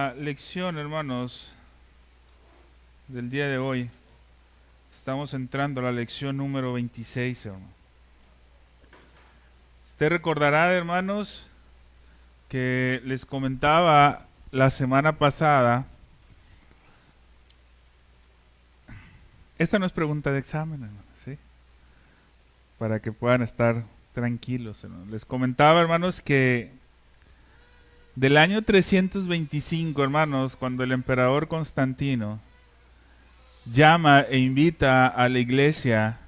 La lección, hermanos, del día de hoy, estamos entrando a la lección número 26, hermano. Usted recordará, hermanos, que les comentaba la semana pasada, esta no es pregunta de examen, hermano, ¿sí? Para que puedan estar tranquilos, hermano. Les comentaba, hermanos, que del año 325, hermanos, cuando el emperador Constantino llama e invita a la iglesia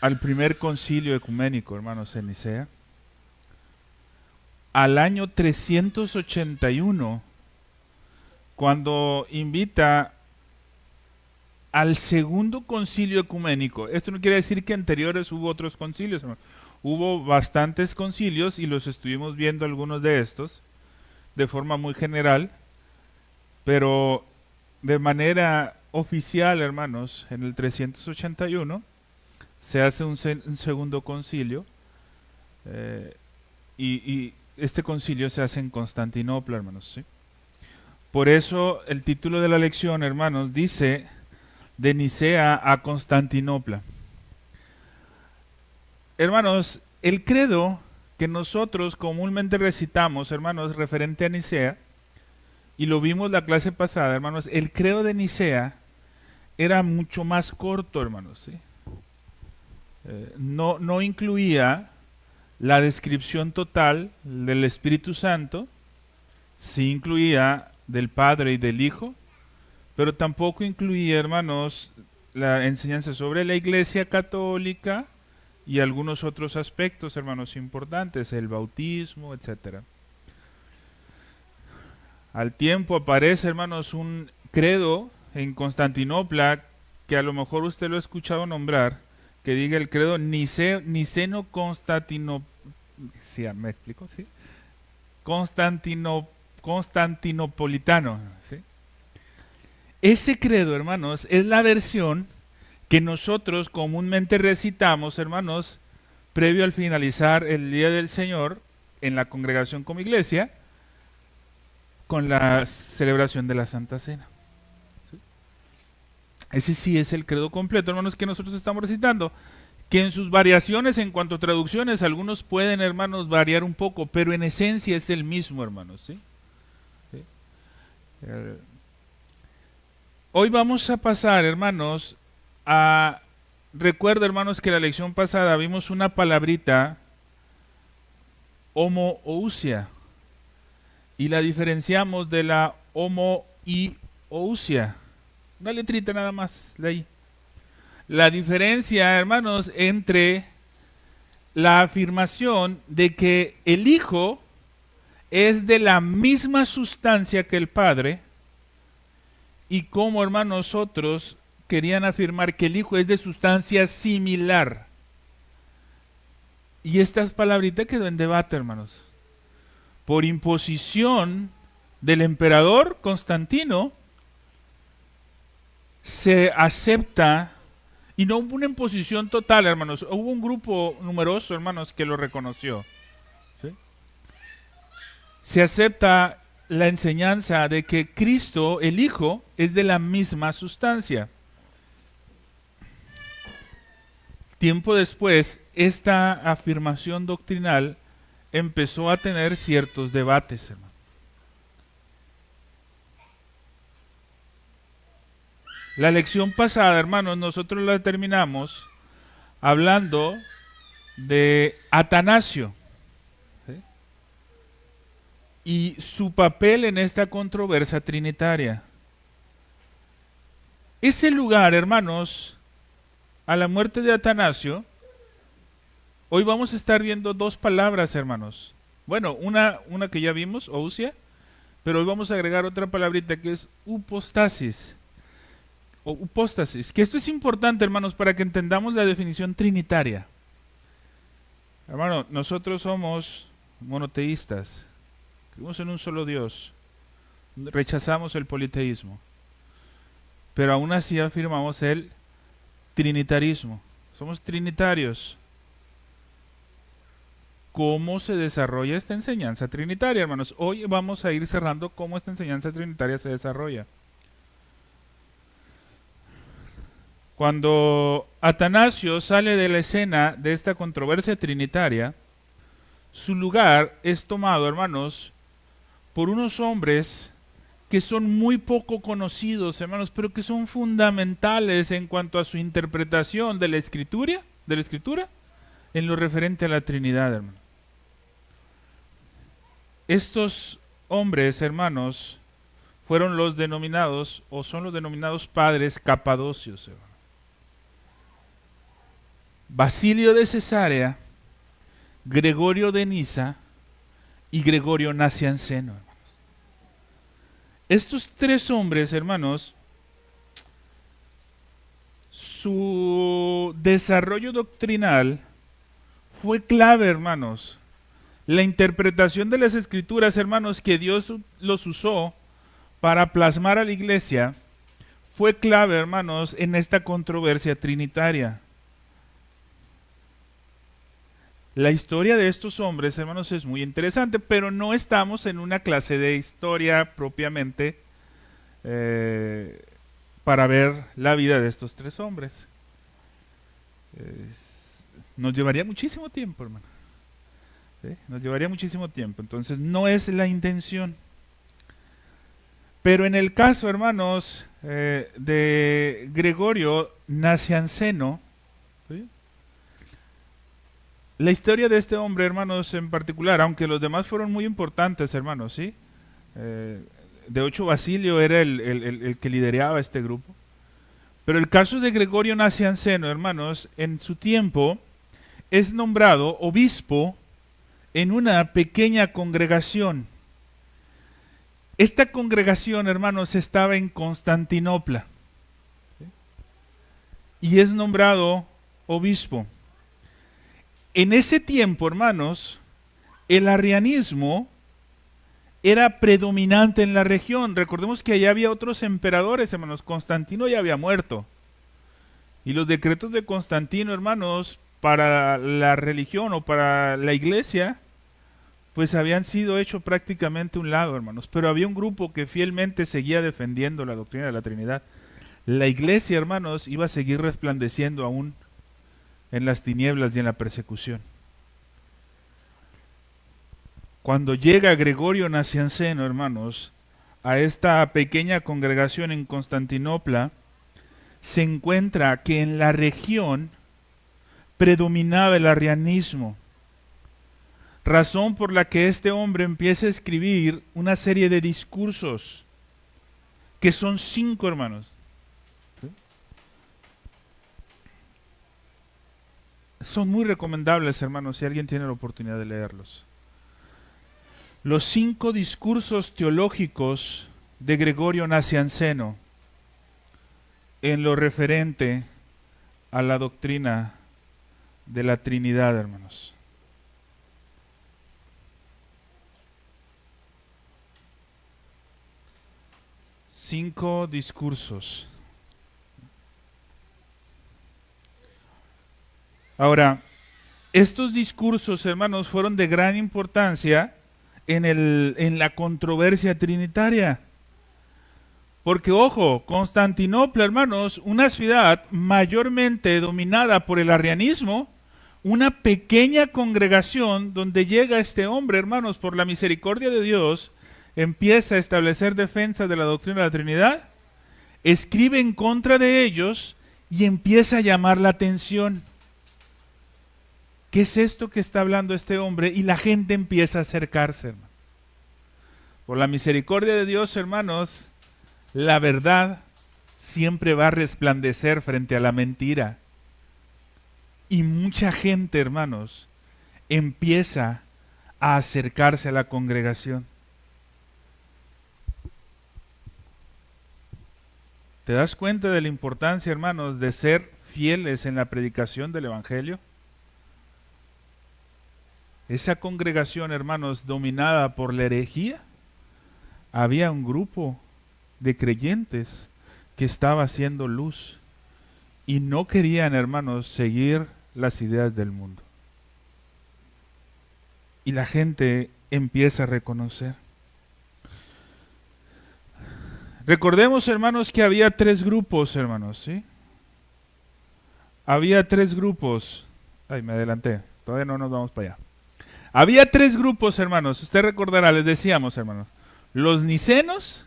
al primer concilio ecuménico, hermanos, en Nicea, al año 381, cuando invita al segundo concilio ecuménico. Esto no quiere decir que anteriores hubo otros concilios, hermano. Hubo bastantes concilios y los estuvimos viendo algunos de estos de forma muy general, pero de manera oficial, hermanos, en el 381 se hace un segundo concilio eh, y este concilio se hace en Constantinopla, hermanos, ¿sí? Por eso el título de la lección, hermanos, dice de Nicea a Constantinopla. Hermanos, el credo que nosotros comúnmente recitamos, hermanos, referente a Nicea, y lo vimos la clase pasada, hermanos, el credo de Nicea era mucho más corto, hermanos, ¿sí? No incluía la descripción total del Espíritu Santo, sí incluía del Padre y del Hijo, pero tampoco incluía, hermanos, la enseñanza sobre la Iglesia Católica y algunos otros aspectos, hermanos, importantes, el bautismo, etcétera. Al tiempo aparece, hermanos, un credo en Constantinopla que a lo mejor usted lo ha escuchado nombrar, que diga el credo niceno-constantino, sí, me explico, sí, constantinopolitano, ¿sí? Ese credo, hermanos, es la versión que nosotros comúnmente recitamos, hermanos, previo al finalizar el Día del Señor en la congregación como iglesia, con la celebración de la Santa Cena. Ese sí es el credo completo, hermanos, que nosotros estamos recitando. Que en sus variaciones en cuanto a traducciones, algunos pueden, hermanos, variar un poco, pero en esencia es el mismo, hermanos, ¿sí? ¿Sí? Eh, Hoy vamos a pasar, hermanos, a... Recuerda, hermanos, que la lección pasada vimos una palabrita, homoousia, y la diferenciamos de la homoiousia. Una letrita nada más, de ahí. La diferencia, hermanos, entre la afirmación de que el Hijo es de la misma sustancia que el Padre, y como, hermanos, otros querían afirmar que el Hijo es de sustancia similar. Y esta palabrita quedó en debate, hermanos. Por imposición del emperador Constantino, se acepta, y no hubo una imposición total, hermanos, hubo un grupo numeroso, hermanos, que lo reconoció. ¿Sí? Se acepta la enseñanza de que Cristo, el Hijo, es de la misma sustancia. Tiempo después, esta afirmación doctrinal empezó a tener ciertos debates, hermano. La lección pasada, hermanos, nosotros la terminamos hablando de Atanasio, ¿sí? Y su papel en esta controversia trinitaria. Ese lugar, hermanos, a la muerte de Atanasio, hoy vamos a estar viendo dos palabras, hermanos. Bueno, una que ya vimos, ousia, pero hoy vamos a agregar otra palabrita que es upostasis. O upóstasis, que esto es importante, hermanos, para que entendamos la definición trinitaria. Hermano, nosotros somos monoteístas, creemos en un solo Dios, rechazamos el politeísmo, pero aún así afirmamos el trinitarismo. Somos trinitarios. cómo se desarrolla esta enseñanza trinitaria, hermanos. Hoy vamos a ir cerrando cómo esta enseñanza trinitaria se desarrolla. Cuando Atanasio sale de la escena de esta controversia trinitaria, su lugar es tomado, hermanos, por unos hombres que son muy poco conocidos, hermanos, pero que son fundamentales en cuanto a su interpretación de la escritura, en lo referente a la Trinidad, hermanos. Estos hombres, hermanos, fueron los denominados, o son los denominados padres capadocios, hermanos. Basilio de Cesarea, Gregorio de Nisa y Gregorio Nacianceno, hermanos. Estos tres hombres, hermanos, su desarrollo doctrinal fue clave, hermanos. La interpretación de las escrituras, hermanos, que Dios los usó para plasmar a la iglesia, fue clave, hermanos, en esta controversia trinitaria. La historia de estos hombres, hermanos, es muy interesante, pero no estamos en una clase de historia propiamente para ver la vida de estos tres hombres. Nos llevaría muchísimo tiempo, hermano. ¿Sí? Nos llevaría muchísimo tiempo, entonces no es la intención. Pero en el caso, hermanos, de Gregorio Nacianceno, ¿sí?, la historia de este hombre, hermanos, en particular, aunque los demás fueron muy importantes, hermanos, ¿sí? De hecho, Basilio era el que lideraba este grupo. Pero el caso de Gregorio Nacianceno, hermanos, en su tiempo es nombrado obispo en una pequeña congregación. Esta congregación, hermanos, estaba en Constantinopla, ¿sí?, y es nombrado obispo. En ese tiempo, hermanos, el arrianismo era predominante en la región. Recordemos que allá había otros emperadores, hermanos. Constantino ya había muerto. Y los decretos de Constantino, hermanos, para la religión o para la iglesia, pues habían sido hechos prácticamente a un lado, hermanos. Pero había un grupo que fielmente seguía defendiendo la doctrina de la Trinidad. La iglesia, hermanos, iba a seguir resplandeciendo aún en las tinieblas y en la persecución. Cuando llega Gregorio Nacianceno, hermanos, a esta pequeña congregación en Constantinopla, se encuentra que en la región predominaba el arrianismo, razón por la que este hombre empieza a escribir una serie de discursos, que son 5, hermanos. Son muy recomendables, hermanos, si alguien tiene la oportunidad de leerlos. Los 5 discursos teológicos de Gregorio Nacianceno en lo referente a la doctrina de la Trinidad, hermanos. Cinco discursos. Ahora, estos discursos, hermanos, fueron de gran importancia en la controversia trinitaria. Porque, ojo, Constantinopla, hermanos, una ciudad mayormente dominada por el arrianismo, una pequeña congregación donde llega este hombre, hermanos, por la misericordia de Dios, empieza a establecer defensa de la doctrina de la Trinidad, escribe en contra de ellos y empieza a llamar la atención. ¿Qué es esto que está hablando este hombre? Y la gente empieza a acercarse, hermano. Por la misericordia de Dios, hermanos, la verdad siempre va a resplandecer frente a la mentira. Y mucha gente, hermanos, empieza a acercarse a la congregación. ¿Te das cuenta de la importancia, hermanos, de ser fieles en la predicación del Evangelio? Esa congregación, hermanos, dominada por la herejía, había un grupo de creyentes que estaba haciendo luz y no querían, hermanos, seguir las ideas del mundo. y la gente empieza a reconocer. Recordemos, hermanos, que había tres grupos, hermanos, ¿sí? Había tres grupos. Ay, me adelanté. Todavía no nos vamos para allá. Había tres grupos, hermanos. Usted recordará, les decíamos, hermanos. Los nicenos,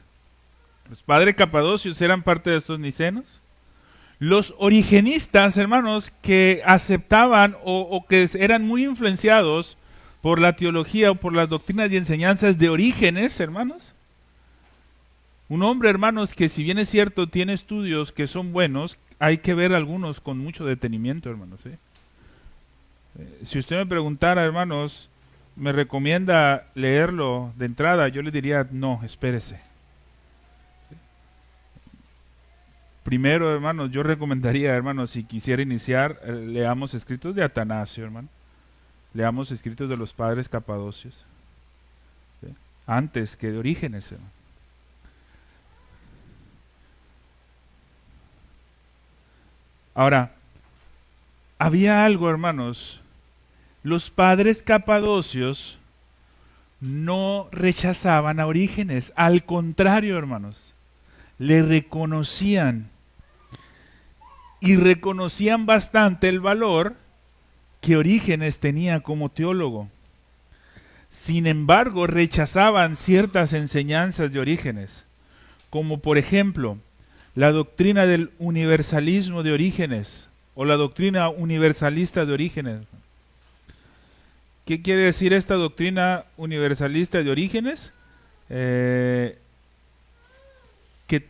los padres capadocios eran parte de estos nicenos. Los origenistas, hermanos, que aceptaban o que eran muy influenciados por la teología o por las doctrinas y enseñanzas de Orígenes, hermanos. Un hombre, hermanos, que si bien es cierto tiene estudios que son buenos, hay que ver algunos con mucho detenimiento, hermanos. Si usted me preguntara, hermanos, ¿me recomienda leerlo de entrada? Yo le diría, no, espérese. Primero, hermanos, yo recomendaría, hermanos, si quisiera iniciar, leamos escritos de Atanasio, hermano. Leamos escritos de los padres capadocios. ¿Sí? Antes que de Orígenes, hermano. Ahora, había algo, hermanos. Los padres capadocios no rechazaban a Orígenes. Al contrario, hermanos, le reconocían. Y reconocían bastante el valor que Orígenes tenía como teólogo. Sin embargo, rechazaban ciertas enseñanzas de Orígenes, como por ejemplo, la doctrina del universalismo de Orígenes, o la doctrina universalista de Orígenes. ¿Qué quiere decir esta doctrina universalista de Orígenes? Que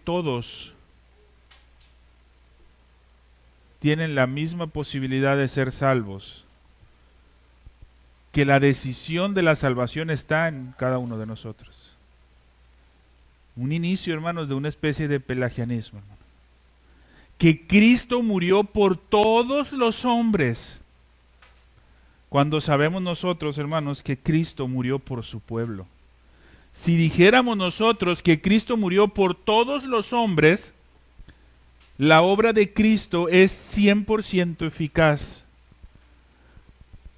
todos tienen la misma posibilidad de ser salvos, que la decisión de la salvación está en cada uno de nosotros. Un inicio, hermanos, de una especie de pelagianismo, hermano. Que Cristo murió por todos los hombres, cuando sabemos nosotros, hermanos, que Cristo murió por su pueblo. Si dijéramos nosotros que Cristo murió por todos los hombres, la obra de Cristo es 100% eficaz.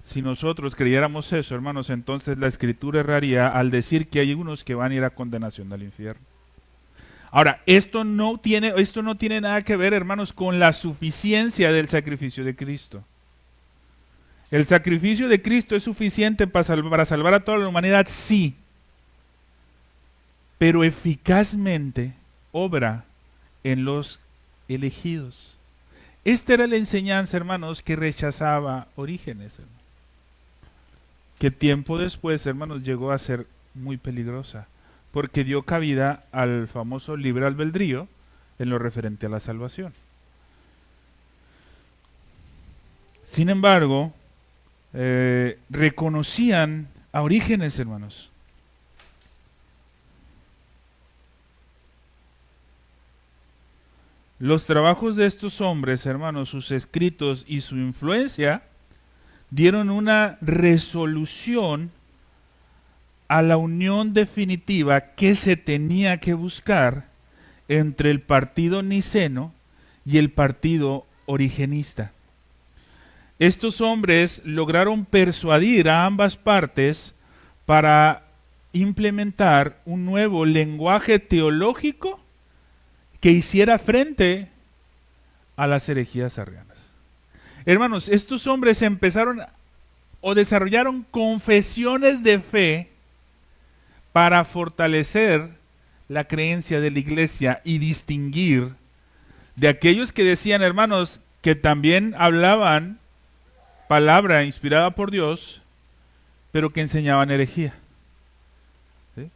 Si nosotros creyéramos eso, hermanos, entonces la Escritura erraría al decir que hay unos que van a ir a condenación al infierno. Ahora, esto no tiene nada que ver, hermanos, con la suficiencia del sacrificio de Cristo. ¿El sacrificio de Cristo es suficiente para salvar a toda la humanidad? Sí. Pero eficazmente obra en los elegidos. Esta era la enseñanza, hermanos, que rechazaba Orígenes, hermanos. Que tiempo después, hermanos, llegó a ser muy peligrosa, porque dio cabida al famoso libre albedrío en lo referente a la salvación. Sin embargo, reconocían a Orígenes, hermanos. Los trabajos de estos hombres, hermanos, sus escritos y su influencia dieron una resolución a la unión definitiva que se tenía que buscar entre el partido niceno y el partido origenista. Estos hombres lograron persuadir a ambas partes para implementar un nuevo lenguaje teológico que hiciera frente a las herejías arrianas. Hermanos, estos hombres empezaron o desarrollaron confesiones de fe para fortalecer la creencia de la iglesia y distinguir de aquellos que decían, hermanos, que también hablaban palabra inspirada por Dios, pero que enseñaban herejía. ¿Sí?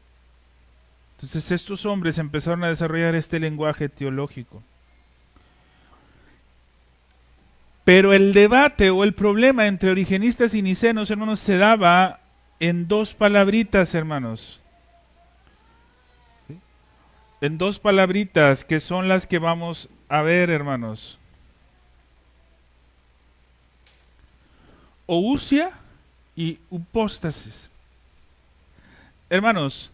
Entonces estos hombres empezaron a desarrollar este lenguaje teológico. Pero el debate o el problema entre origenistas y nicenos, hermanos, se daba en dos palabritas, hermanos. ¿Sí? En dos palabritas que son las que vamos a ver, hermanos. Ousia y upóstasis. Hermanos,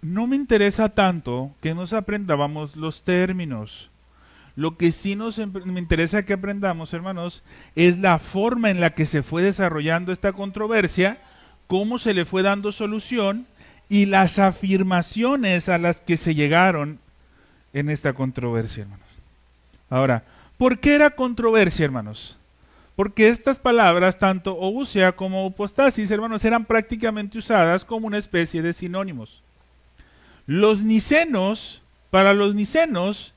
no me interesa tanto que nos aprendamos los términos. Lo que sí me interesa que aprendamos, hermanos, es la forma en la que se fue desarrollando esta controversia, cómo se le fue dando solución y las afirmaciones a las que se llegaron en esta controversia, hermanos. Ahora, ¿por qué era controversia, hermanos? Porque estas palabras, tanto ousia como hypostasis, hermanos, eran prácticamente usadas como una especie de sinónimos. Para los nicenos,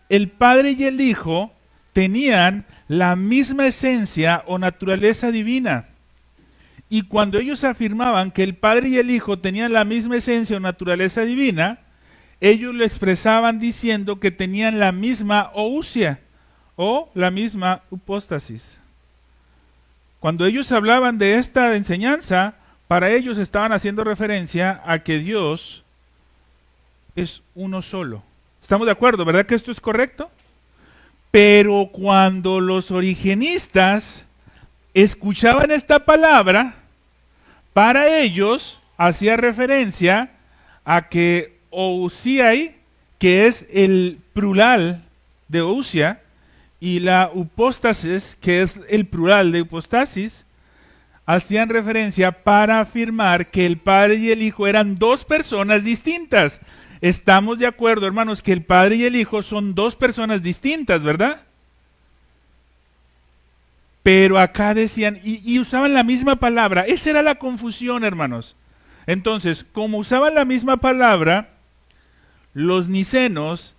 el Padre y el Hijo tenían la misma esencia o naturaleza divina. Y cuando ellos afirmaban que el Padre y el Hijo tenían la misma esencia o naturaleza divina, ellos lo expresaban diciendo que tenían la misma ousia o la misma hypostasis. Cuando ellos hablaban de esta enseñanza, para ellos estaban haciendo referencia a que Dios es uno solo. ¿Estamos de acuerdo? ¿Verdad que esto es correcto? Pero cuando los origenistas escuchaban esta palabra, para ellos hacía referencia a que ousiai, que es el plural de ousia, y la hypostasis, que es el plural de hypostasis, hacían referencia para afirmar que el Padre y el Hijo eran dos personas distintas. Estamos de acuerdo, hermanos, que el Padre y el Hijo son dos personas distintas, ¿verdad? Pero acá decían, y usaban la misma palabra. Esa era la confusión, hermanos. Entonces, como usaban la misma palabra, los nicenos,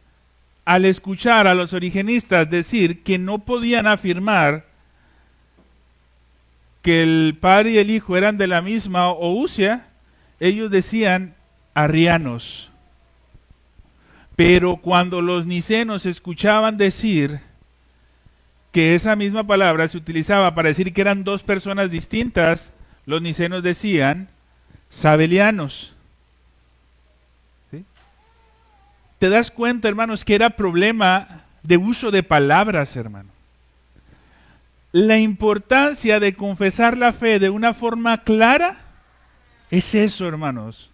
al escuchar a los origenistas decir que no podían afirmar que el Padre y el Hijo eran de la misma ousia, ellos decían arrianos. Pero cuando los nicenos escuchaban decir que esa misma palabra se utilizaba para decir que eran dos personas distintas, los nicenos decían sabelianos. ¿Sí? ¿Te das cuenta, hermanos, que era problema de uso de palabras, hermano? La importancia de confesar la fe de una forma clara es eso, hermanos.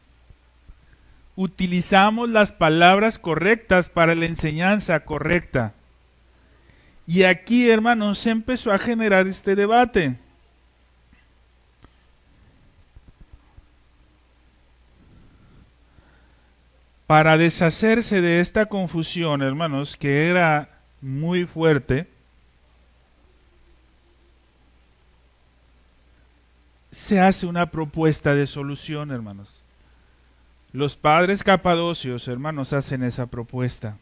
Utilizamos las palabras correctas para la enseñanza correcta. Y aquí, hermanos, se empezó a generar este debate. Para deshacerse de esta confusión, hermanos, que era muy fuerte, se hace una propuesta de solución, hermanos. Los padres capadocios, hermanos, hacen esa propuesta.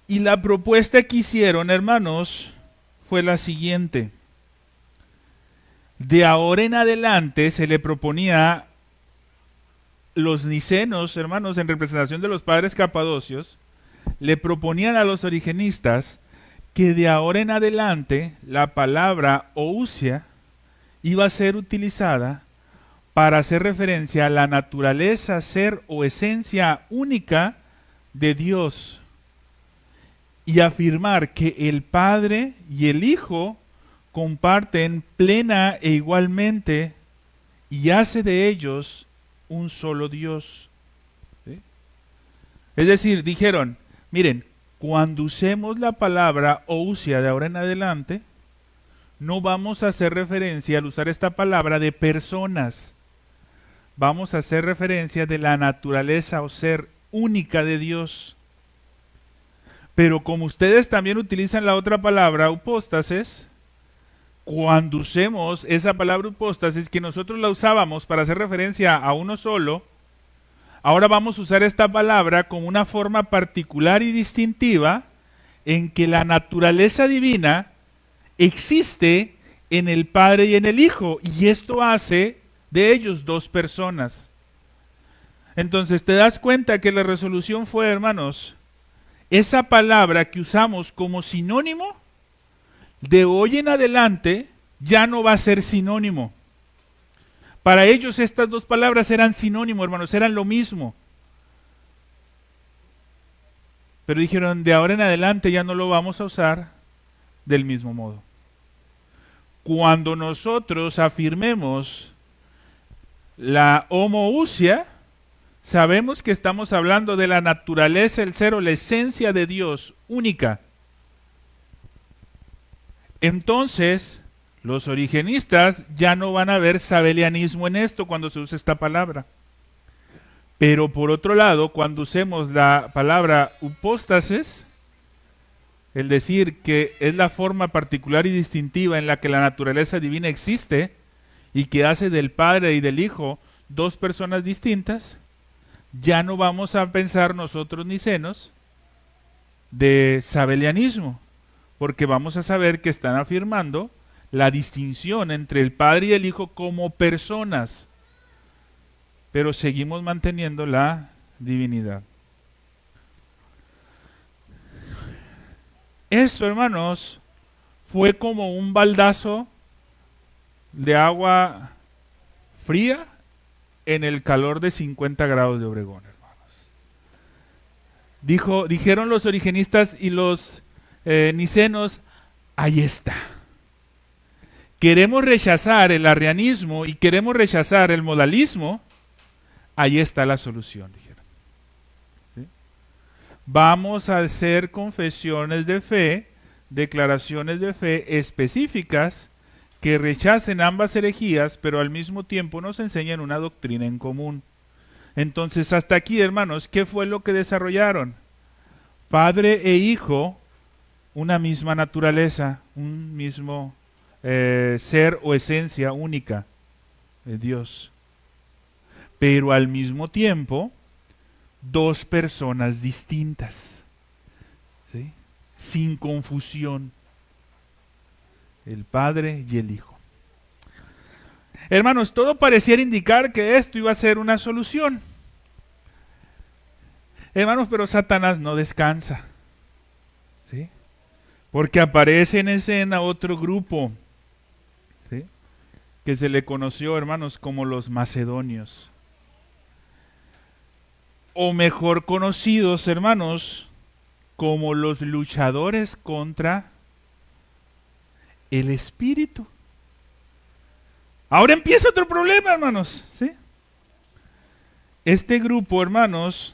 Y la propuesta que hicieron, hermanos, fue la siguiente. De ahora en adelante se le proponía los nicenos, hermanos, en representación de los padres capadocios, le proponían a los origenistas que de ahora en adelante la palabra ousia iba a ser utilizada para hacer referencia a la naturaleza, ser o esencia única de Dios y afirmar que el Padre y el Hijo comparten plena e igualmente y hace de ellos un solo Dios. ¿Sí? Es decir, dijeron, miren, cuando usemos la palabra ousia de ahora en adelante, no vamos a hacer referencia al usar esta palabra de personas. Vamos a hacer referencia de la naturaleza o ser única de Dios. Pero como ustedes también utilizan la otra palabra, hypostasis, cuando usemos esa palabra hypostasis, que nosotros la usábamos para hacer referencia a uno solo, ahora vamos a usar esta palabra como una forma particular y distintiva en que la naturaleza divina existe en el Padre y en el Hijo, y esto hace de ellos dos personas. Entonces, ¿te das cuenta que la resolución fue, hermanos, esa palabra que usamos como sinónimo, de hoy en adelante ya no va a ser sinónimo? Para ellos estas dos palabras eran sinónimo, hermanos, eran lo mismo. Pero dijeron, de ahora en adelante ya no lo vamos a usar del mismo modo. Cuando nosotros afirmemos la homoousia, sabemos que estamos hablando de la naturaleza, el ser o la esencia de Dios única. Entonces, los origenistas ya no van a ver sabelianismo en esto cuando se usa esta palabra. Pero por otro lado, cuando usemos la palabra hipóstasis, el decir que es la forma particular y distintiva en la que la naturaleza divina existe y que hace del Padre y del Hijo dos personas distintas, ya no vamos a pensar nosotros nicenos de sabelianismo, porque vamos a saber que están afirmando la distinción entre el Padre y el Hijo como personas, pero seguimos manteniendo la divinidad. Esto, hermanos, fue como un baldazo de agua fría en el calor de 50 grados de Obregón, hermanos. Dijeron los origenistas y los nicenos, ahí está. Queremos rechazar el arrianismo y queremos rechazar el modalismo, ahí está la solución, dijeron. ¿Sí? Vamos a hacer confesiones de fe, declaraciones de fe específicas que rechacen ambas herejías, pero al mismo tiempo nos enseñan una doctrina en común. Entonces, hasta aquí, hermanos, ¿qué fue lo que desarrollaron? Padre e Hijo, una misma naturaleza, un mismo ser o esencia única de Dios. Pero al mismo tiempo, dos personas distintas, ¿sí? Sin confusión, el Padre y el Hijo. Hermanos, todo pareciera indicar que esto iba a ser una solución. Hermanos, pero Satanás no descansa, ¿sí? Porque aparece en escena otro grupo, ¿sí? Que se le conoció, hermanos, como los macedonios. O mejor conocidos, hermanos, como los luchadores contra el Espíritu. Ahora empieza otro problema, hermanos, ¿sí? Este grupo, hermanos,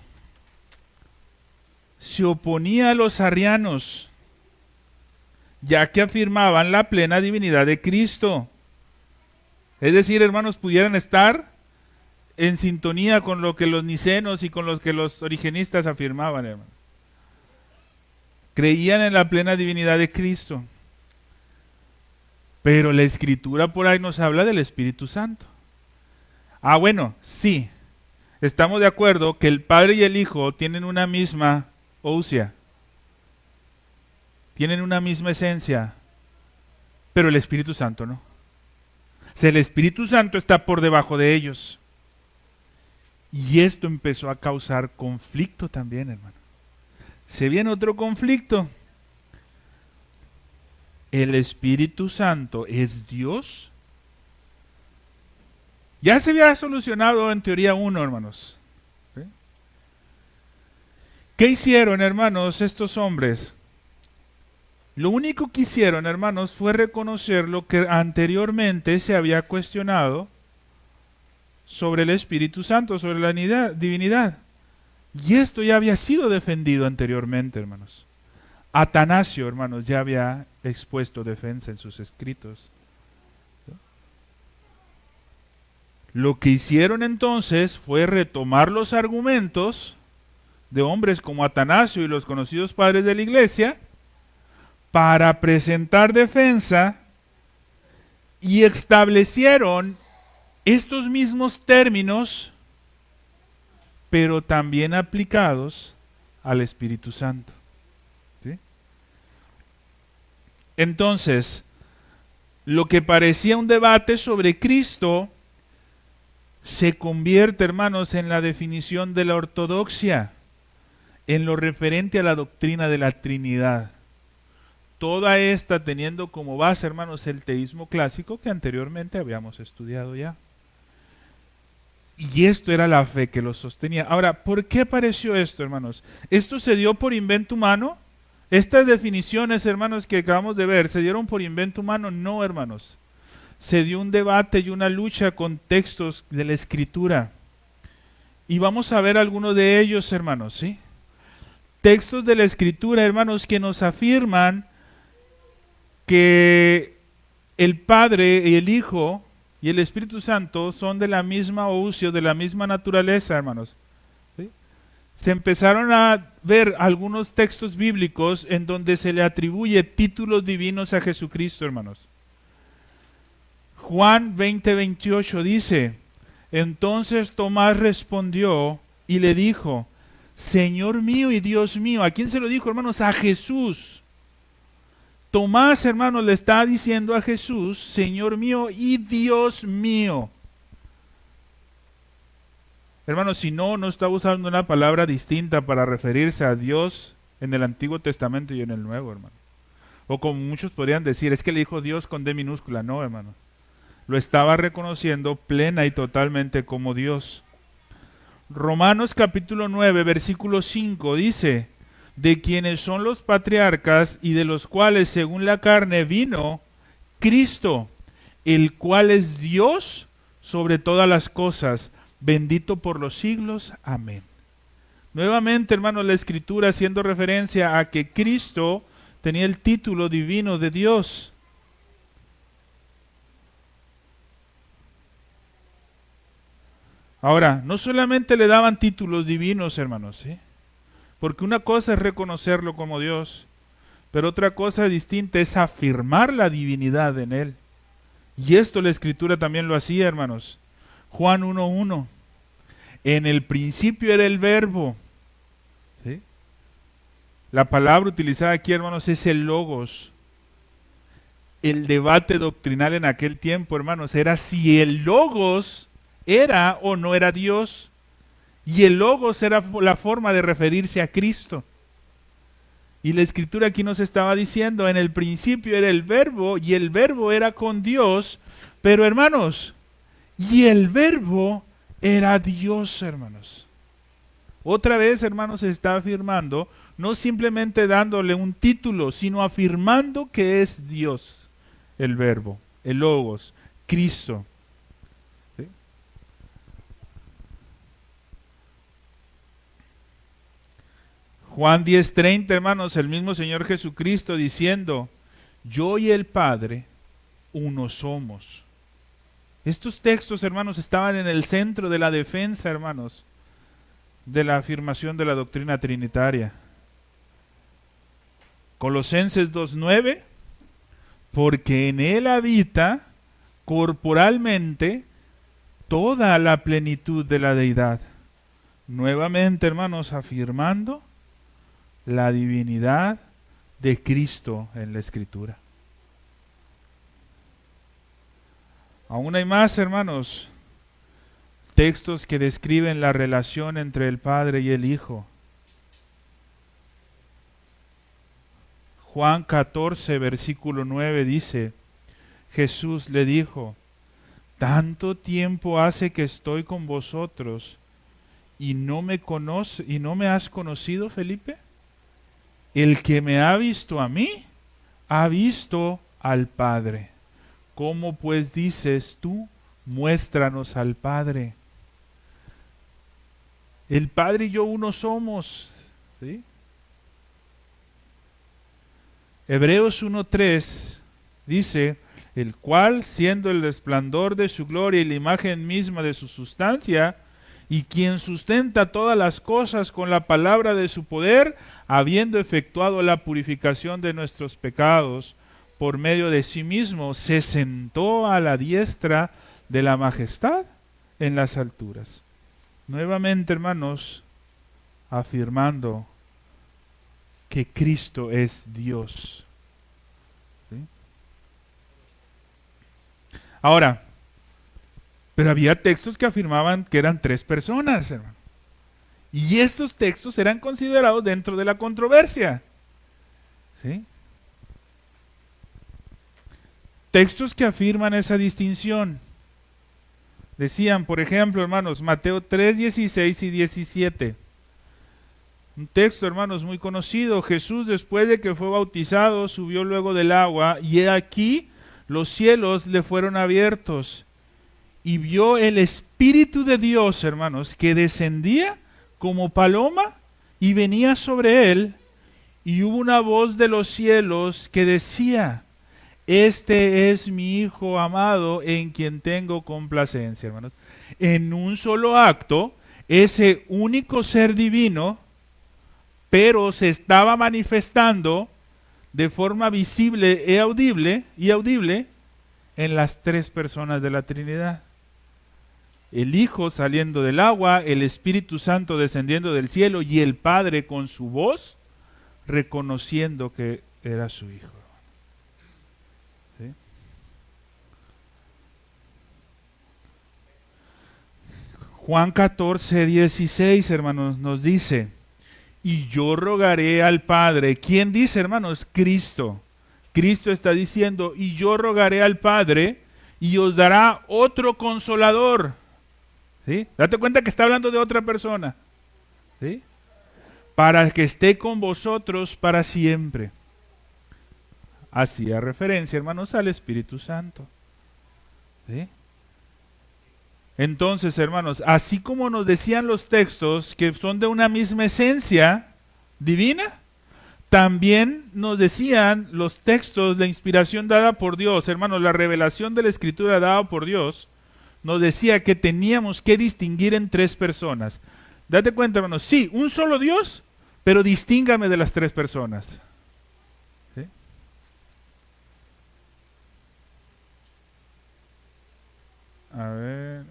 se oponía a los arrianos, ya que afirmaban la plena divinidad de Cristo. Es decir, hermanos, pudieran estar en sintonía con lo que los nicenos y con lo que los origenistas afirmaban, hermanos. Creían en la plena divinidad de Cristo. Pero la Escritura por ahí nos habla del Espíritu Santo. Bueno, sí. Estamos de acuerdo que el Padre y el Hijo tienen una misma ousia. Tienen una misma esencia. Pero el Espíritu Santo no. O sea, el Espíritu Santo está por debajo de ellos. Y esto empezó a causar conflicto también, hermano. Se viene otro conflicto. ¿El Espíritu Santo es Dios? Ya se había solucionado en teoría uno, hermanos. ¿Sí? ¿Qué hicieron, hermanos, estos hombres? Lo único que hicieron, hermanos, fue reconocer lo que anteriormente se había cuestionado sobre el Espíritu Santo, sobre la divinidad. Y esto ya había sido defendido anteriormente, hermanos. Atanasio, hermanos, ya había expuesto defensa en sus escritos. Lo que hicieron entonces fue retomar los argumentos de hombres como Atanasio y los conocidos padres de la iglesia para presentar defensa, y establecieron estos mismos términos, pero también aplicados al Espíritu Santo. ¿Sí? Entonces, lo que parecía un debate sobre Cristo se convierte, hermanos, en la definición de la ortodoxia, en lo referente a la doctrina de la Trinidad. Toda esta teniendo como base, hermanos, el teísmo clásico que anteriormente habíamos estudiado ya. Y esto era la fe que lo sostenía. Ahora, ¿por qué apareció esto, hermanos? ¿Esto se dio por invento humano? Estas definiciones, hermanos, que acabamos de ver, ¿se dieron por invento humano? No, hermanos. Se dio un debate y una lucha con textos de la Escritura. Y vamos a ver algunos de ellos, hermanos, ¿sí? Textos de la Escritura, hermanos, que nos afirman que el Padre y el Hijo y el Espíritu Santo son de la misma ousia, de la misma naturaleza, hermanos. ¿Sí? Se empezaron a ver algunos textos bíblicos en donde se le atribuye títulos divinos a Jesucristo, hermanos. Juan 20:28 dice: entonces Tomás respondió y le dijo: Señor mío y Dios mío. ¿A quién se lo dijo, hermanos? A Jesús. Tomás, hermanos, le está diciendo a Jesús: Señor mío y Dios mío. Hermanos, si no está usando una palabra distinta para referirse a Dios en el Antiguo Testamento y en el Nuevo, hermano. O como muchos podrían decir, es que le dijo Dios con D minúscula. No, hermano. Lo estaba reconociendo plena y totalmente como Dios. Romanos capítulo 9, versículo 5 dice: de quienes son los patriarcas y de los cuales según la carne vino Cristo, el cual es Dios sobre todas las cosas, bendito por los siglos. Amén. Nuevamente, hermanos, la Escritura haciendo referencia a que Cristo tenía el título divino de Dios. Ahora, no solamente le daban títulos divinos, hermanos, ¿sí? Porque una cosa es reconocerlo como Dios, pero otra cosa distinta es afirmar la divinidad en Él. Y esto la Escritura también lo hacía, hermanos. Juan 1:1. En el principio era el Verbo. ¿Sí? La palabra utilizada aquí, hermanos, es el logos. El debate doctrinal en aquel tiempo, hermanos, era si el logos era o no era Dios. Y el logos era la forma de referirse a Cristo. Y la Escritura aquí nos estaba diciendo: en el principio era el Verbo, y el Verbo era con Dios. Pero, hermanos, y el Verbo era Dios, hermanos. Otra vez, hermanos, se está afirmando, no simplemente dándole un título, sino afirmando que es Dios, el Verbo, el logos, Cristo. ¿Sí? Juan 10:30, hermanos, el mismo Señor Jesucristo diciendo: yo y el Padre uno somos. Estos textos, hermanos, estaban en el centro de la defensa, hermanos, de la afirmación de la doctrina trinitaria. Colosenses 2:9, porque en Él habita corporalmente toda la plenitud de la deidad. Nuevamente, hermanos, afirmando la divinidad de Cristo en la Escritura. Aún hay más, hermanos, textos que describen la relación entre el Padre y el Hijo. Juan 14, versículo 9 dice: Jesús le dijo: tanto tiempo hace que estoy con vosotros y no me has conocido, Felipe. El que me ha visto a mí, ha visto al Padre. ¿Cómo pues dices tú, muéstranos al Padre? El Padre y yo uno somos, ¿sí? Hebreos 1:3 dice: el cual, siendo el resplandor de su gloria y la imagen misma de su sustancia, y quien sustenta todas las cosas con la palabra de su poder, habiendo efectuado la purificación de nuestros pecados por medio de sí mismo, se sentó a la diestra de la majestad en las alturas. Nuevamente, hermanos, afirmando que Cristo es Dios. ¿Sí? Ahora, pero había textos que afirmaban que eran tres personas, hermano. Y estos textos eran considerados dentro de la controversia. ¿Sí? Textos que afirman esa distinción. Decían, por ejemplo, hermanos, Mateo 3:16 y 17. Un texto, hermanos, muy conocido. Jesús, después de que fue bautizado, subió luego del agua, y he aquí los cielos le fueron abiertos. y vio el Espíritu de Dios, hermanos, que descendía como paloma y venía sobre él, y hubo una voz de los cielos que decía: este es mi Hijo amado en quien tengo complacencia, hermanos. En un solo acto, ese único ser divino, pero se estaba manifestando de forma visible y audible en las tres personas de la Trinidad. El Hijo saliendo del agua, el Espíritu Santo descendiendo del cielo y el Padre con su voz reconociendo que era su Hijo. ¿Sí? Juan 14:16, hermanos, nos dice: y yo rogaré al Padre. ¿Quién dice, hermanos? Cristo. Cristo está diciendo: y yo rogaré al Padre y os dará otro consolador. ¿Sí? Date cuenta que está hablando de otra persona. ¿Sí? Para que esté con vosotros para siempre. Hacía referencia, hermanos, al Espíritu Santo. ¿Sí? Entonces, hermanos, así como nos decían los textos que son de una misma esencia divina, también nos decían los textos de inspiración dada por Dios, hermanos, la revelación de la Escritura dada por Dios, nos decía que teníamos que distinguir en tres personas. Date cuenta, hermanos, sí, un solo Dios, pero distíngame de las tres personas. ¿Sí? A ver.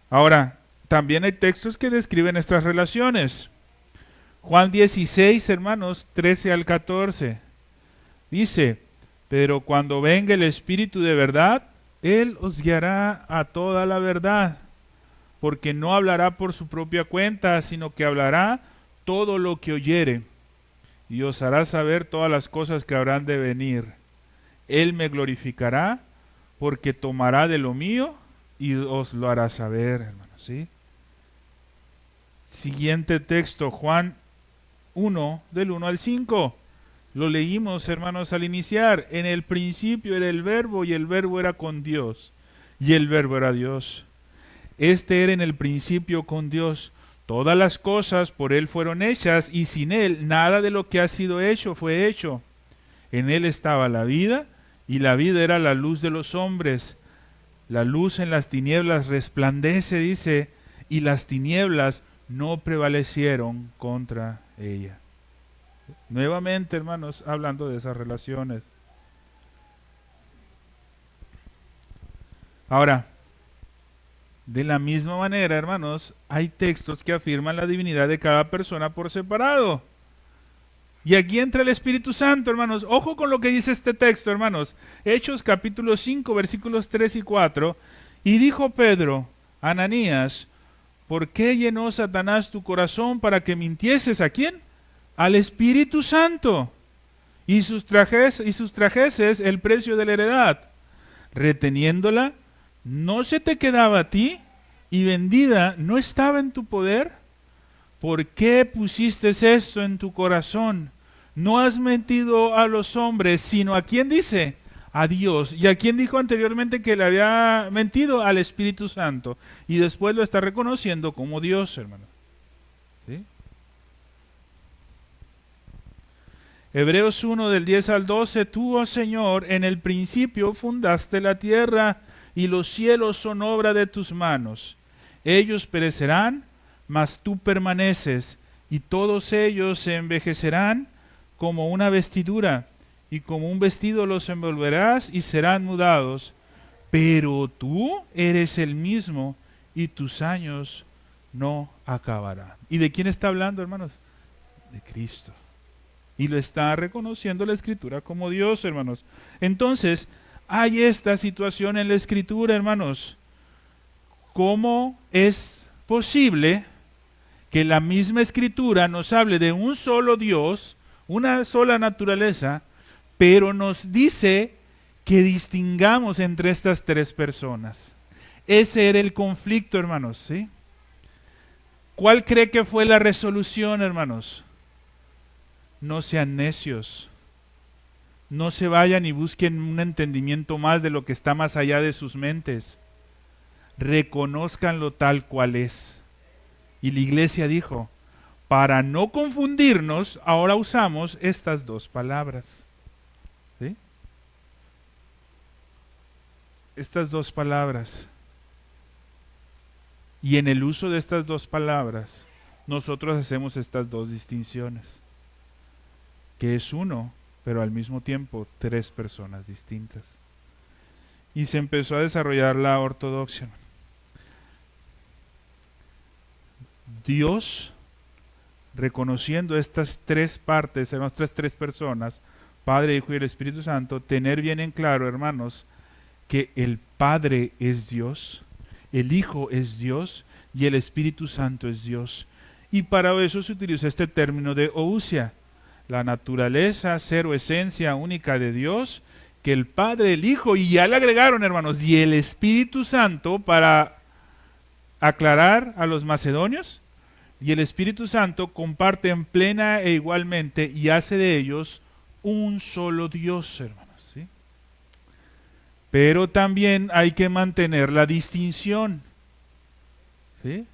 Ahora, también hay textos que describen estas relaciones. Juan 16, hermanos, 13 al 14. Dice: pero cuando venga el Espíritu de verdad, Él os guiará a toda la verdad, porque no hablará por su propia cuenta, sino que hablará todo lo que oyere, y os hará saber todas las cosas que habrán de venir. Él me glorificará, porque tomará de lo mío y os lo hará saber, hermanos. ¿Sí? Siguiente texto, Juan 1, del 1 al 5. Lo leímos, hermanos, al iniciar. En el principio era el Verbo, y el Verbo era con Dios, y el Verbo era Dios. Este era en el principio con Dios. Todas las cosas por Él fueron hechas, y sin Él nada de lo que ha sido hecho fue hecho. En Él estaba la vida, y la vida era la luz de los hombres. La luz en las tinieblas resplandece, dice, y las tinieblas no prevalecieron contra ella. Nuevamente, hermanos, hablando de esas relaciones. Ahora, de la misma manera, hermanos, hay textos que afirman la divinidad de cada persona por separado. Y aquí entra el Espíritu Santo, hermanos. Ojo con lo que dice este texto, hermanos. Hechos capítulo 5, versículos 3 y 4. Y dijo Pedro: Ananías, ¿por qué llenó Satanás tu corazón para que mintieses a quién? Al Espíritu Santo, y sustrajeses el precio de la heredad, reteniéndola. ¿No se te quedaba a ti? ¿Y vendida no estaba en tu poder? ¿Por qué pusiste esto en tu corazón? No has mentido a los hombres, sino ¿a quién dice? A Dios. ¿Y a quién dijo anteriormente que le había mentido? Al Espíritu Santo. Y después lo está reconociendo como Dios, hermano. ¿Sí? Hebreos 1, del 10 al 12. Tú, oh Señor, en el principio fundaste la tierra, y los cielos son obra de tus manos. Ellos perecerán, mas tú permaneces, y todos ellos se envejecerán como una vestidura, y como un vestido los envolverás y serán mudados. Pero tú eres el mismo, y tus años no acabarán. ¿Y de quién está hablando, hermanos? De Cristo. Y lo está reconociendo la Escritura como Dios, hermanos. Entonces, hay esta situación en la Escritura, hermanos. ¿Cómo es posible que la misma Escritura nos hable de un solo Dios, una sola naturaleza, pero nos dice que distingamos entre estas tres personas? Ese era el conflicto, hermanos, ¿sí? ¿Cuál cree que fue la resolución, hermanos? No sean necios. No se vayan y busquen un entendimiento más de lo que está más allá de sus mentes. reconózcanlo tal cual es. Y la iglesia dijo, para no confundirnos, ahora usamos estas dos palabras. ¿Sí? Estas dos palabras. Y en el uso de estas dos palabras, nosotros hacemos estas dos distinciones. Que es uno, pero al mismo tiempo tres personas distintas. Y se empezó a desarrollar la ortodoxia. Dios, reconociendo estas tres partes, nuestras tres personas, Padre, Hijo y el Espíritu Santo, tener bien en claro, hermanos, que el Padre es Dios, el Hijo es Dios y el Espíritu Santo es Dios. Y para eso se utiliza este término de ousia, la naturaleza, ser o esencia única de Dios, que el Padre, el Hijo, y ya le agregaron, hermanos, y el Espíritu Santo, para aclarar a los macedonios, y el Espíritu Santo comparten plena e igualmente y hace de ellos un solo Dios, hermanos. ¿Sí? Pero también hay que mantener la distinción. ¿Sí?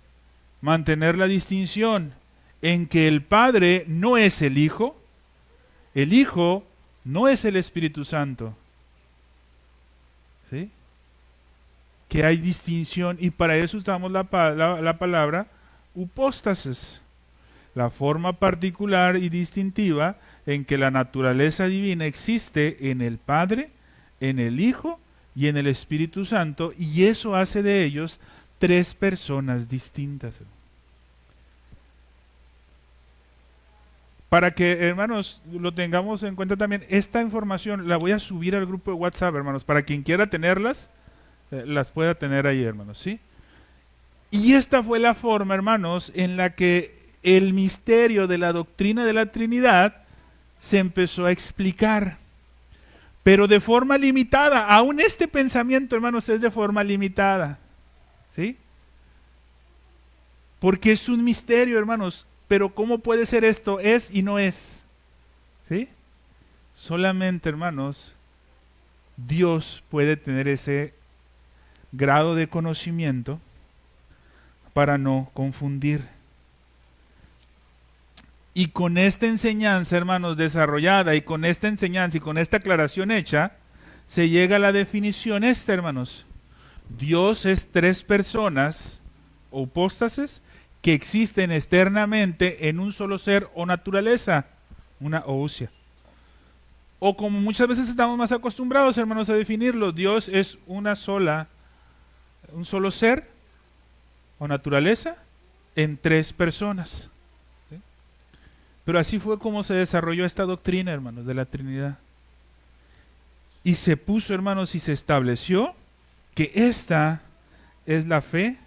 Mantener la distinción en que el Padre no es el Hijo no es el Espíritu Santo. ¿Sí? Que hay distinción y para eso usamos la palabra upóstasis, la forma particular y distintiva en que la naturaleza divina existe en el Padre, en el Hijo y en el Espíritu Santo, y eso hace de ellos tres personas distintas. Para que, hermanos, lo tengamos en cuenta también, esta información la voy a subir al grupo de WhatsApp, hermanos, para quien quiera tenerlas, las pueda tener ahí, hermanos, ¿sí? Y esta fue la forma, hermanos, en la que el misterio de la doctrina de la Trinidad se empezó a explicar, pero de forma limitada. Aún este pensamiento, hermanos, es de forma limitada, ¿sí? Porque es un misterio, hermanos, pero ¿cómo puede ser esto? Es y no es, ¿sí? Solamente, hermanos, Dios puede tener ese grado de conocimiento para no confundir. Y con esta enseñanza, hermanos, desarrollada, y con esta enseñanza y con esta aclaración hecha, se llega a la definición esta, hermanos. Dios es tres personas, o hipóstasis, que existen externamente en un solo ser o naturaleza, una ousia. O como muchas veces estamos más acostumbrados, hermanos, a definirlo, Dios es un solo ser o naturaleza en tres personas. ¿Sí? Pero así fue como se desarrolló esta doctrina, hermanos, de la Trinidad. Y se puso, hermanos, y se estableció que esta es la fe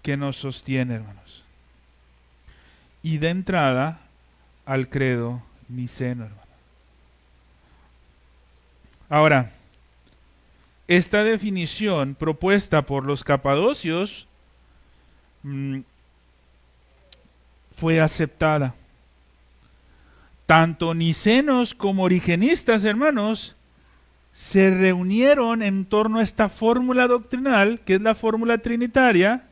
que nos sostiene, hermanos. Y de entrada al credo niceno, hermanos. Ahora, esta definición propuesta por los capadocios fue aceptada. Tanto nicenos como origenistas, hermanos, se reunieron en torno a esta fórmula doctrinal, que es la fórmula trinitaria,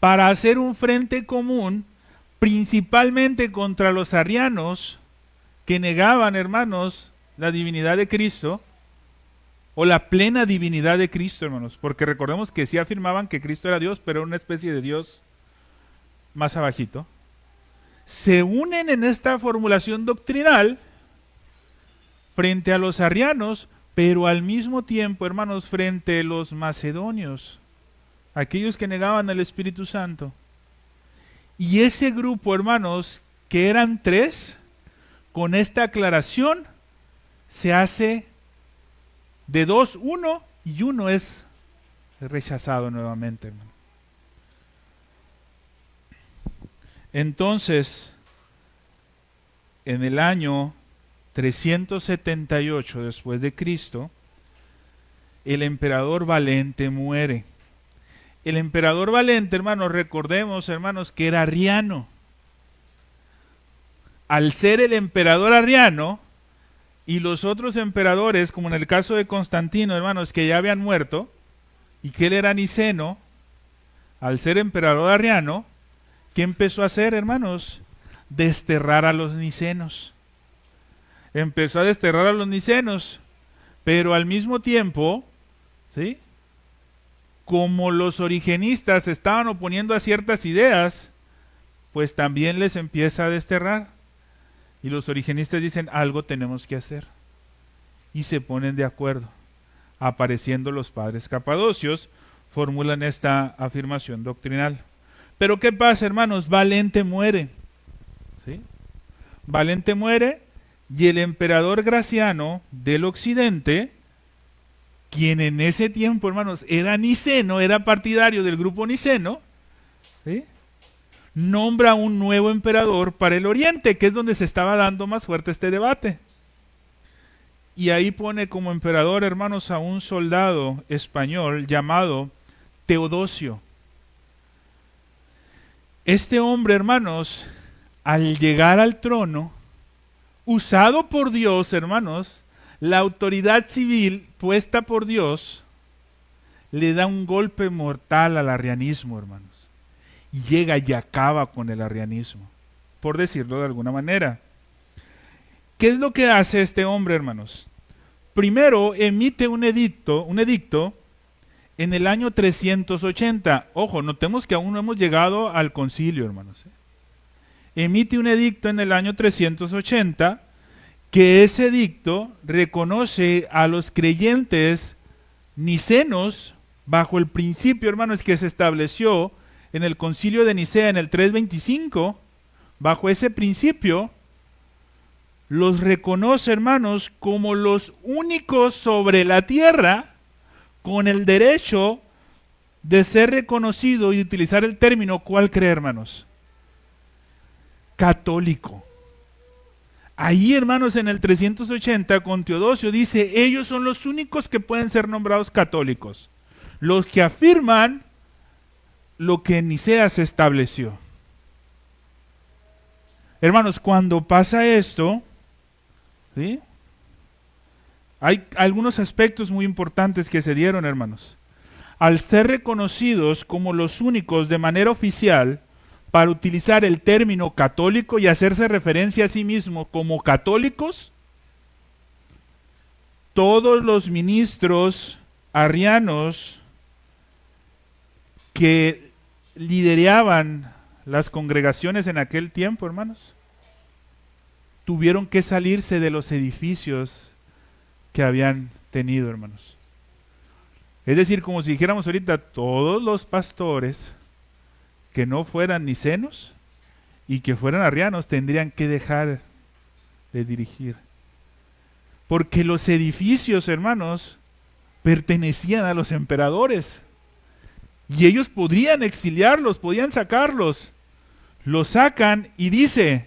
para hacer un frente común, principalmente contra los arrianos, que negaban, hermanos, la divinidad de Cristo, o la plena divinidad de Cristo, hermanos, porque recordemos que sí afirmaban que Cristo era Dios, pero era una especie de Dios más abajito. Se unen en esta formulación doctrinal frente a los arrianos, pero al mismo tiempo, hermanos, frente a los macedonios, aquellos que negaban al Espíritu Santo. Y ese grupo, hermanos, que eran tres, con esta aclaración se hace de dos, uno, y uno es rechazado nuevamente, hermano. Entonces, en el año 378 después de Cristo, el emperador Valente muere. El emperador Valente, hermanos, recordemos, hermanos, que era arriano. Al ser el emperador arriano, y los otros emperadores, como en el caso de Constantino, hermanos, que ya habían muerto, y que él era niceno, al ser emperador arriano, ¿qué empezó a hacer, hermanos? Desterrar a los nicenos. Empezó a desterrar a los nicenos, pero al mismo tiempo, ¿sí?, como los origenistas se estaban oponiendo a ciertas ideas, pues también les empieza a desterrar. Y los origenistas dicen, algo tenemos que hacer. Y se ponen de acuerdo. Apareciendo los padres capadocios, formulan esta afirmación doctrinal. Pero ¿qué pasa, hermanos? Valente muere. ¿Sí? Valente muere y el emperador Graciano del Occidente, quien en ese tiempo, hermanos, era niceno, era partidario del grupo niceno, ¿sí?, nombra un nuevo emperador para el Oriente, que es donde se estaba dando más fuerte este debate. Y ahí pone como emperador, hermanos, a un soldado español llamado Teodosio. Este hombre, hermanos, al llegar al trono, usado por Dios, hermanos, la autoridad civil puesta por Dios, le da un golpe mortal al arrianismo, hermanos. Y llega y acaba con el arrianismo, por decirlo de alguna manera. ¿Qué es lo que hace este hombre, hermanos? Primero emite un edicto en el año 380. Ojo, notemos que aún no hemos llegado al concilio, hermanos. Emite un edicto en el año 380, que ese edicto reconoce a los creyentes nicenos bajo el principio, hermanos, que se estableció en el concilio de Nicea en el 325. Bajo ese principio los reconoce, hermanos, como los únicos sobre la tierra con el derecho de ser reconocido y utilizar el término, ¿cuál cree, hermanos? Católico. Ahí, hermanos, en el 380, con Teodosio dice, ellos son los únicos que pueden ser nombrados católicos, los que afirman lo que en Nicea se estableció. Hermanos, cuando pasa esto, ¿sí?, hay algunos aspectos muy importantes que se dieron, hermanos. Al ser reconocidos como los únicos de manera oficial para utilizar el término católico y hacerse referencia a sí mismo como católicos, todos los ministros arrianos que lideraban las congregaciones en aquel tiempo, hermanos, tuvieron que salirse de los edificios que habían tenido, hermanos. Es decir, como si dijéramos ahorita, todos los pastores que no fueran nicenos y que fueran arrianos tendrían que dejar de dirigir. Porque los edificios, hermanos, pertenecían a los emperadores. Y ellos podrían exiliarlos, podían sacarlos. Los sacan y dice,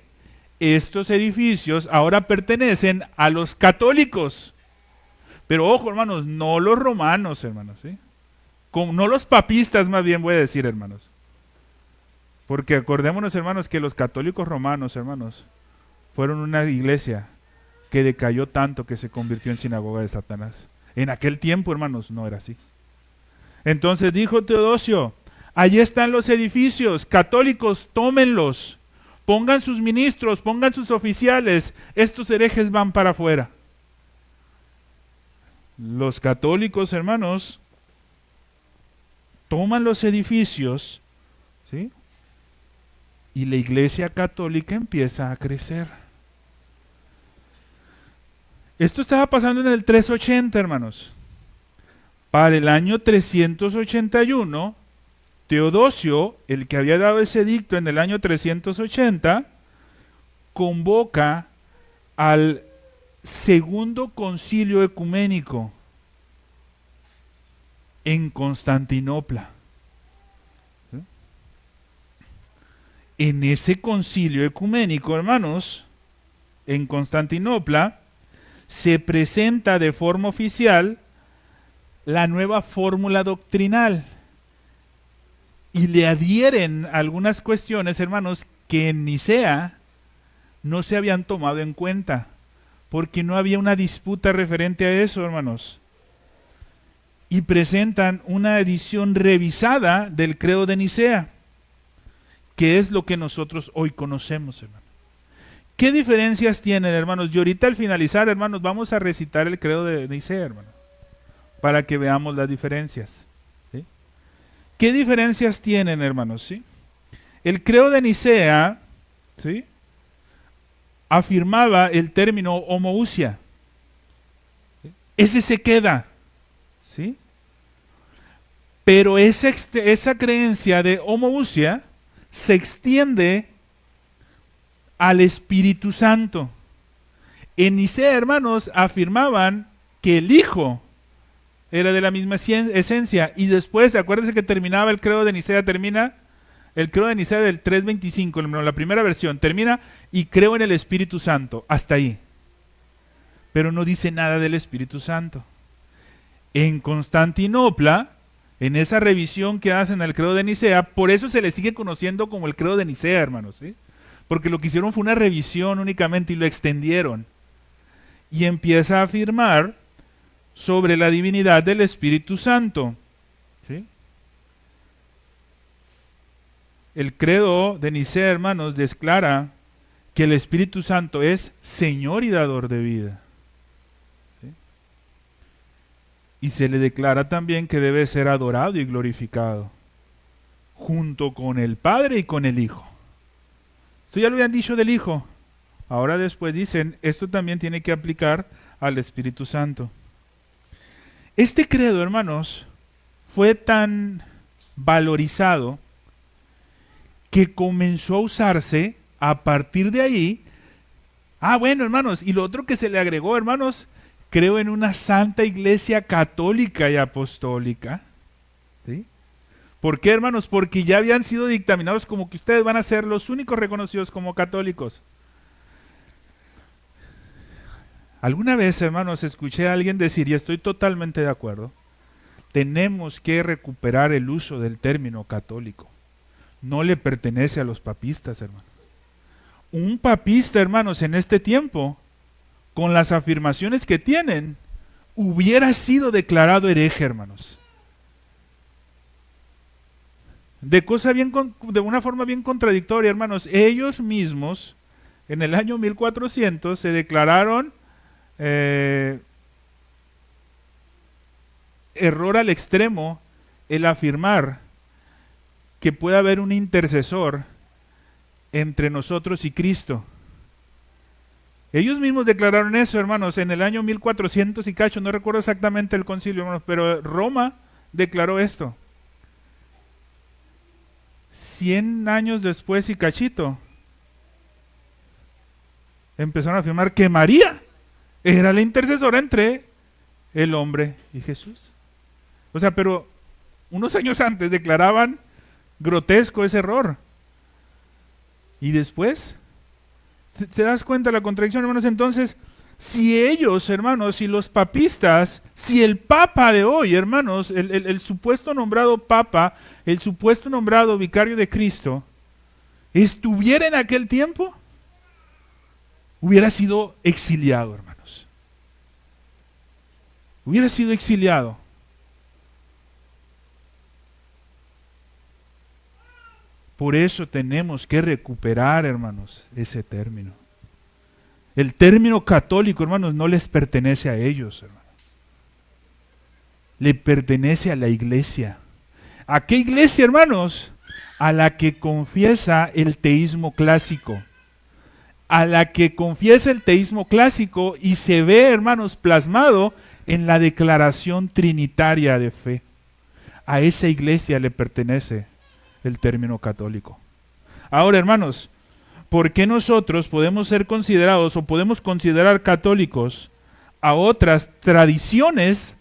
estos edificios ahora pertenecen a los católicos. Pero ojo, hermanos, no los romanos, hermanos, ¿sí? No los papistas, más bien voy a decir, hermanos. Porque acordémonos, hermanos, que los católicos romanos, hermanos, fueron una iglesia que decayó tanto que se convirtió en sinagoga de Satanás. En aquel tiempo, hermanos, no era así. Entonces dijo Teodosio, allí están los edificios, católicos, tómenlos, pongan sus ministros, pongan sus oficiales, estos herejes van para afuera. Los católicos, hermanos, toman los edificios, ¿sí?, y la iglesia católica empieza a crecer. Esto estaba pasando en el 380, hermanos. Para el año 381, Teodosio, el que había dado ese edicto en el año 380, convoca al segundo concilio ecuménico en Constantinopla. ¿Sí? En ese concilio ecuménico, hermanos, en Constantinopla, se presenta de forma oficial la nueva fórmula doctrinal y le adhieren algunas cuestiones, hermanos, que en Nicea no se habían tomado en cuenta, porque no había una disputa referente a eso, hermanos. y presentan una edición revisada del credo de Nicea, que es lo que nosotros hoy conocemos, hermanos. ¿Qué diferencias tienen, hermanos? Y ahorita al finalizar, hermanos, vamos a recitar el credo de Nicea, hermanos, para que veamos las diferencias. ¿Sí? ¿Qué diferencias tienen, hermanos? ¿Sí? El credo de Nicea, ¿sí?, afirmaba el término homoousia. ¿Sí? Ese se queda, ¿sí? Pero esa creencia de homoousia se extiende al Espíritu Santo. En Nicea, hermanos, afirmaban que el Hijo era de la misma esencia. Y después, acuérdense que terminaba el credo de Nicea, el credo de Nicea del 325, la primera versión, termina y creo en el Espíritu Santo, hasta ahí. Pero no dice nada del Espíritu Santo. En Constantinopla, en esa revisión que hacen al credo de Nicea, por eso se le sigue conociendo como el credo de Nicea, hermanos, ¿sí? Porque lo que hicieron fue una revisión únicamente y lo extendieron. Y empieza a afirmar sobre la divinidad del Espíritu Santo, ¿sí? El credo de Nicea, hermanos, declara que el Espíritu Santo es Señor y dador de vida. ¿Sí? Y se le declara también que debe ser adorado y glorificado, junto con el Padre y con el Hijo. Esto ya lo habían dicho del Hijo. Ahora después dicen, esto también tiene que aplicar al Espíritu Santo. Este credo, hermanos, fue tan valorizado que comenzó a usarse a partir de ahí. Bueno, hermanos, y lo otro que se le agregó, hermanos, creo en una santa iglesia católica y apostólica. ¿Sí? ¿Por qué, hermanos? Porque ya habían sido dictaminados como que ustedes van a ser los únicos reconocidos como católicos. Alguna vez, hermanos, escuché a alguien decir, y estoy totalmente de acuerdo, tenemos que recuperar el uso del término católico. No le pertenece a los papistas, hermanos. Un papista, hermanos, en este tiempo, con las afirmaciones que tienen, hubiera sido declarado hereje, hermanos. De una forma bien contradictoria, hermanos. Ellos mismos, en el año 1400, se declararon error al extremo el afirmar que puede haber un intercesor entre nosotros y Cristo. Ellos mismos declararon eso, hermanos, en el año 1400 y cacho, no recuerdo exactamente el concilio, hermanos, pero Roma declaró esto. 100 años después y cachito, empezaron a afirmar que María era la intercesora entre el hombre y Jesús. O sea, pero unos años antes declaraban grotesco ese error. Y después, ¿te das cuenta de la contradicción, hermanos? Entonces, si ellos, hermanos, si los papistas, si el papa de hoy, hermanos, el supuesto nombrado papa, el supuesto nombrado vicario de Cristo, estuviera en aquel tiempo, hubiera sido exiliado, hermanos. Hubiera sido exiliado. Por eso tenemos que recuperar, hermanos, ese término. El término católico, hermanos, no les pertenece a ellos, hermanos. Le pertenece a la iglesia. ¿A qué iglesia, hermanos? A la que confiesa el teísmo clásico. A la que confiesa el teísmo clásico y se ve, hermanos, plasmado en la declaración trinitaria de fe. A esa iglesia le pertenece el término católico. Ahora, hermanos, ¿por qué nosotros podemos ser considerados o podemos considerar católicos a otras tradiciones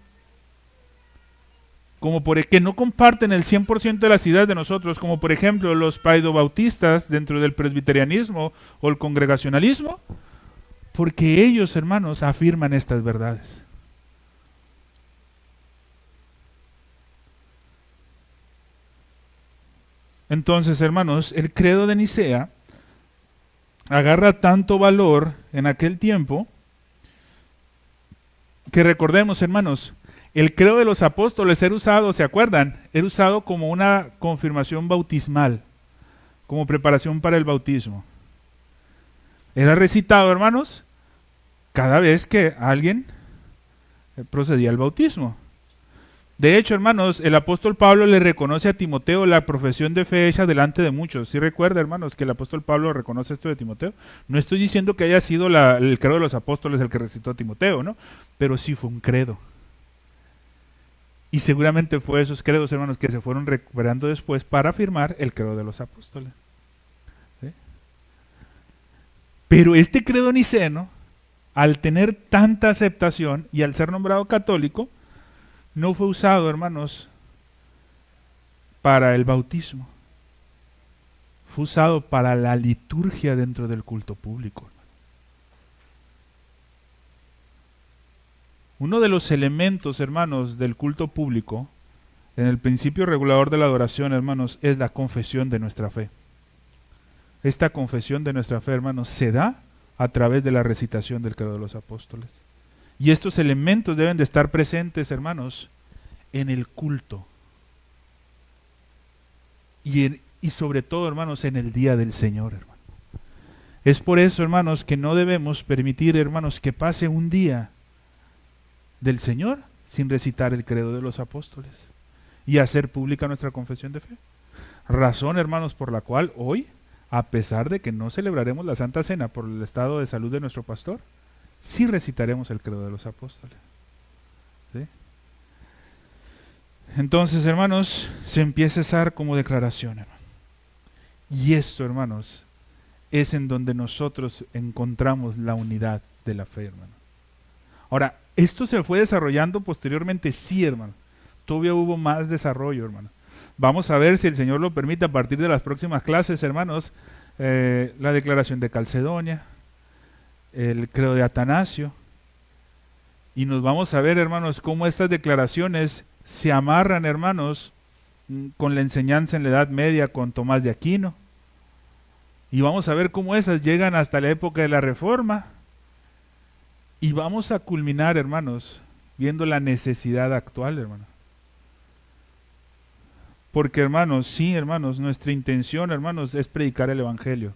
como que no comparten el 100% de las ideas de nosotros, como por ejemplo los paidobautistas dentro del presbiterianismo o el congregacionalismo? Porque ellos, hermanos, afirman estas verdades. Entonces, hermanos, el credo de Nicea agarra tanto valor en aquel tiempo que recordemos, hermanos, El credo de los apóstoles era usado, ¿se acuerdan? Era usado como una confirmación bautismal, como preparación para el bautismo. Era recitado, hermanos, cada vez que alguien procedía al bautismo. De hecho, hermanos, el apóstol Pablo le reconoce a Timoteo la profesión de fe hecha delante de muchos. ¿Sí recuerda, hermanos, que el apóstol Pablo reconoce esto de Timoteo? No estoy diciendo que haya sido el credo de los apóstoles el que recitó a Timoteo, ¿no? Pero sí fue un credo. Y seguramente fue esos credos, hermanos, que se fueron recuperando después para afirmar el credo de los apóstoles. ¿Sí? Pero este credo niceno, al tener tanta aceptación y al ser nombrado católico, no fue usado, hermanos, para el bautismo. Fue usado para la liturgia dentro del culto público. Uno de los elementos, hermanos, del culto público, en el principio regulador de la adoración, hermanos, es la confesión de nuestra fe. Esta confesión de nuestra fe, hermanos, se da a través de la recitación del credo de los apóstoles. Y estos elementos deben de estar presentes, hermanos, en el culto. Y sobre todo, hermanos, en el día del Señor, hermano. Es por eso, hermanos, que no debemos permitir, hermanos, que pase un día del Señor sin recitar el credo de los apóstoles y hacer pública nuestra confesión de fe. Razón, hermanos, por la cual hoy, a pesar de que no celebraremos la Santa Cena por el estado de salud de nuestro pastor, sí recitaremos el credo de los apóstoles. ¿Sí? Entonces, hermanos, se empieza a usar como declaración, hermano. Y esto, hermanos, es en donde nosotros encontramos la unidad de la fe, hermano. Ahora, esto se fue desarrollando posteriormente, sí, hermano. Todavía hubo más desarrollo, hermano. Vamos a ver, si el Señor lo permite, a partir de las próximas clases, hermanos, la declaración de Calcedonia, el credo de Atanasio. Y nos vamos a ver, hermanos, cómo estas declaraciones se amarran, hermanos, con la enseñanza en la Edad Media con Tomás de Aquino. Y vamos a ver cómo esas llegan hasta la época de la Reforma. Y vamos a culminar, hermanos, viendo la necesidad actual, hermano. Porque, hermanos, sí, hermanos, nuestra intención, hermanos, es predicar el Evangelio.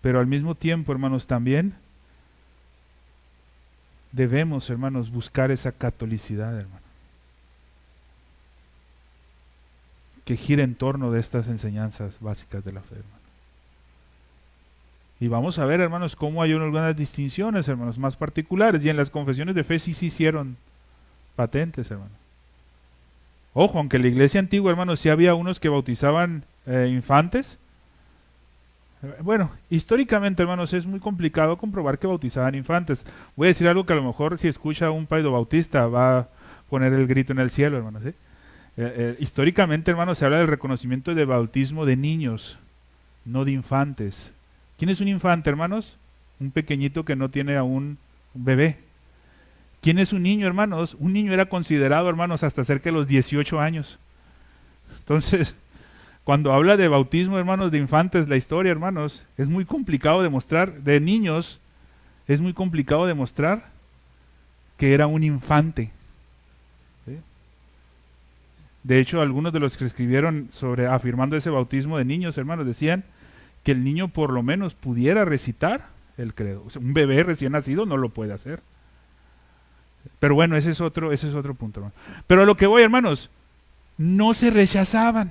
Pero al mismo tiempo, hermanos, también debemos, hermanos, buscar esa catolicidad, hermano, que gira en torno de estas enseñanzas básicas de la fe, hermano. Y vamos a ver, hermanos, cómo hay algunas distinciones, hermanos, más particulares. Y en las confesiones de fe sí se hicieron patentes, hermano. Ojo, aunque en la iglesia antigua, hermanos, sí había unos que bautizaban infantes. Bueno, históricamente, hermanos, es muy complicado comprobar que bautizaban infantes. Voy a decir algo que a lo mejor si escucha un paidobautista va a poner el grito en el cielo, hermanos. Históricamente, hermanos, se habla del reconocimiento de bautismo de niños, no de infantes. ¿Quién es un infante, hermanos? Un pequeñito que no tiene aún un bebé. ¿Quién es un niño, hermanos? Un niño era considerado, hermanos, hasta cerca de los 18 años. Entonces, cuando habla de bautismo, hermanos, de infantes, la historia, hermanos, es muy complicado demostrar, de niños, es muy complicado demostrar que era un infante. ¿Sí? De hecho, algunos de los que escribieron sobre afirmando ese bautismo de niños, hermanos, decían que el niño por lo menos pudiera recitar el credo. O sea, un bebé recién nacido no lo puede hacer. Pero bueno, ese es otro punto, hermano. Pero a lo que voy, hermanos, no se rechazaban.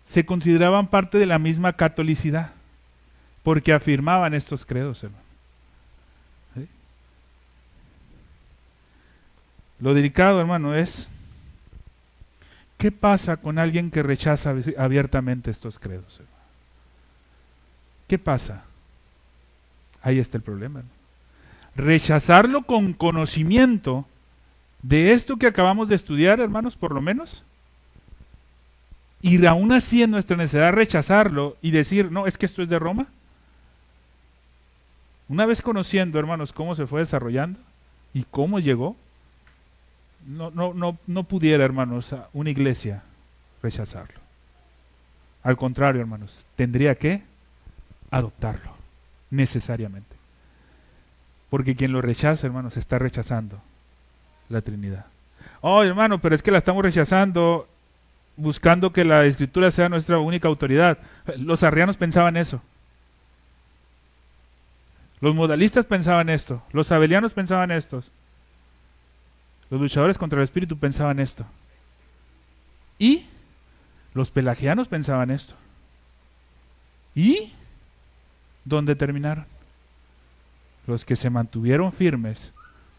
Se consideraban parte de la misma catolicidad, porque afirmaban estos credos, hermano. ¿Sí? Lo delicado, hermano, es ¿qué pasa con alguien que rechaza abiertamente estos credos, hermano? ¿Qué pasa? Ahí está el problema, ¿no? Rechazarlo con conocimiento de esto que acabamos de estudiar, hermanos, por lo menos, y aún así en nuestra necesidad rechazarlo y decir, no, es que esto es de Roma. Una vez conociendo, hermanos, cómo se fue desarrollando y cómo llegó, no pudiera, hermanos, una iglesia rechazarlo. Al contrario, hermanos, tendría que adoptarlo, necesariamente. Porque quien lo rechaza, hermanos, está rechazando la Trinidad. Oh, hermano, pero es que la estamos rechazando, buscando que la Escritura sea nuestra única autoridad. Los arrianos pensaban eso. Los modalistas pensaban esto. Los abelianos pensaban esto. Los luchadores contra el espíritu pensaban esto. Y los pelagianos pensaban esto. ¿Y dónde terminaron? Los que se mantuvieron firmes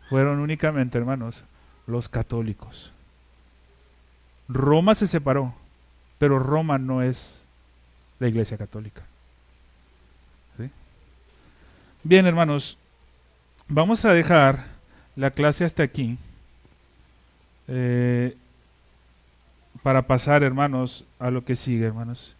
fueron únicamente, hermanos, los católicos. Roma se separó, pero Roma no es la Iglesia Católica. ¿Sí? Bien, hermanos, vamos a dejar la clase hasta aquí para pasar, hermanos, a lo que sigue, hermanos.